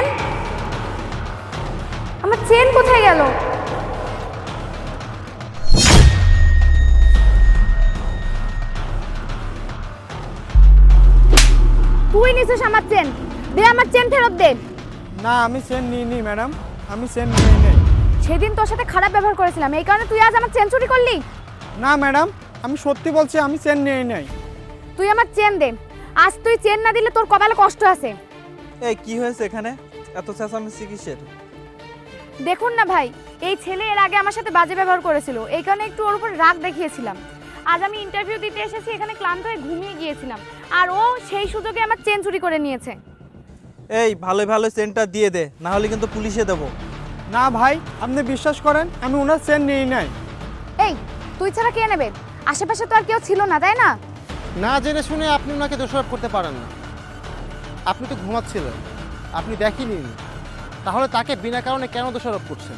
Chain, আমার chain কোথায় গেল? তুই নিছিস আমার চেন, দে আমার চেন ফেরত দে। না, আমি চেন নিইনি ম্যাডাম, আমি চেন নিই নাই। সেদিন তোর সাথে খারাপ ব্যবহার করেছিলাম, এই কারণে তুই আজ আমার চেন চুরি করলি? না ম্যাডাম, আমি সত্যি বলছি, আমি চেন নিই নাই। তুই আমার চেন দে, আজ তুই চেন না দিলে তোর কপালে কষ্ট আছে। এই কি হয়েছে এখানে, এত চেঁচামেচি কিসের? দেখুন না ভাই, এই ছেলে এর আগে আমার সাথে বাজে ব্যবহার করেছিল, এই কারণে একটু ওর উপর রাগ দেখিয়েছিলাম। আজ আমি ইন্টারভিউ দিতে এসেছি, এখানে ক্লান্ত হয়ে ঘুমিয়ে গিয়েছিলাম, আর ও সেই সুযোগে আমার চেন চুরি করে নিয়েছে। এই ভালোই ভালো চেনটা দিয়ে দে, না হলে কিন্তু পুলিশে দেবো। না ভাই, আপনি বিশ্বাস করেন, আমি ওনার চেন নিই নাই। এই তুই ছাড়া কে নেবে? আশেপাশে তো আর কেউ ছিল না, তাই না? না জেনে শুনে আপনি ওনাকে দোষারোপ করতে পারেন না। আপনি তো ঘুমাচ্ছিলেন, আপনি দেখেনি, তাহলে তাকে বিনা কারণে কেন দোষারোপ করছেন?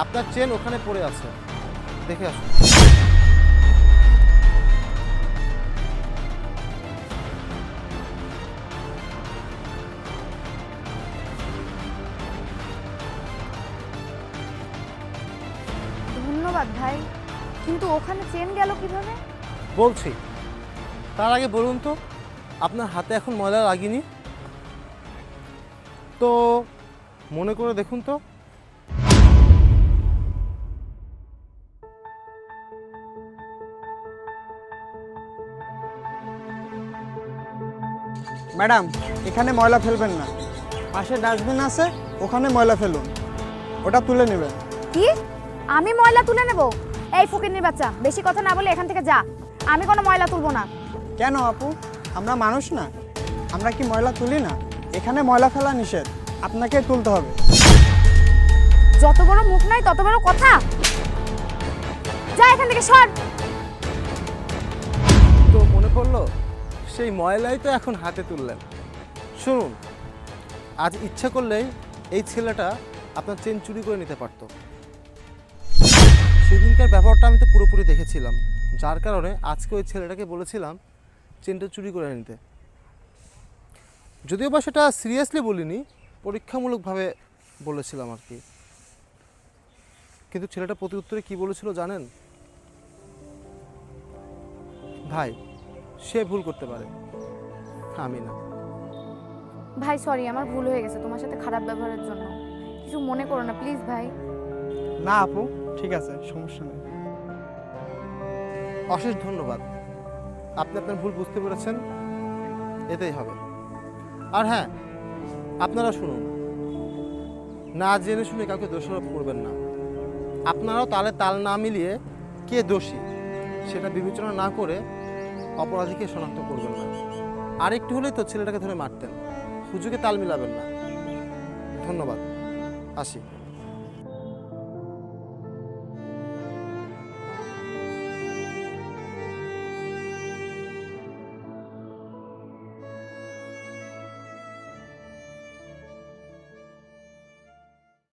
আপনার চেন ওখানে পড়ে আছে, দেখে আসুন। ধন্যবাদ ভাই, কিন্তু ওখানে চেন গেল কিভাবে? বলছি, তার আগে বলুন তো, আপনার হাতে এখন ময়লা লাগেনি তো? মনে করে দেখুন তো। ম্যাডাম, এখানে ময়লা ফেলবেন না, পাশে ডাস্টবিন আছে, ওখানে ময়লা ফেলুন, ওটা তুলে নেবেন। কি? আমি ময়লা তুলে নেব? এই ফকিন্নির বাচ্চা, বেশি কথা না বলে এখান থেকে যা, আমি কোনো ময়লা তুলবো না। কেন আপু, আমরা মানুষ না? আমরা কি ময়লা তুলি না? এখানে ময়লা ফেলা নিষেধ, আপনাকে তুলতে হবে। যত বড় মুখ নাই তত বড় কথা, যা এখান থেকে সর। তো মনে পড়লো, সেই ময়লাই তো এখন হাতে তুললেন। শুনুন, আজ ইচ্ছা করলেই এই ছেলেটা আপনার চেন চুরি করে নিতে পারত। সেদিনকার ব্যবহারটা আমি তো পুরোপুরি দেখেছিলাম, যার কারণে আজকে ওই ছেলেটাকে বলেছিলাম চেনটা চুরি করে নিতে। যদিও বা সেটা সিরিয়াসলি বলিনি, পরীক্ষামূলকভাবে বলেছিলাম আর কি। কিন্তু ছেলেটা প্রতি উত্তরে কী বলেছিল জানেন? ভাই, সে ভুল করতে পারে, আমি না। ভাই সরি, আমার ভুল হয়ে গেছে তোমার সাথে খারাপ ব্যবহারের জন্য, কিছু মনে করো না প্লিজ ভাই। না আপু, ঠিক আছে, সমস্যা নেই। অশেষ ধন্যবাদ, আপনি আপনার ভুল বুঝতে পেরেছেন, এটাই হবে। আর হ্যাঁ, আপনারা শুনুন, না জেনে শুনে কাউকে দোষারোপ করবেন না। আপনারাও তালে তাল না মিলিয়ে কে দোষী সেটা বিবেচনা না করে অপরাধীকে শনাক্ত করবেন না। আর একটু হলেই তো ছেলেটাকে ধরে মারতেন, সুযোগে তাল মিলাবেন না। ধন্যবাদ, আসি।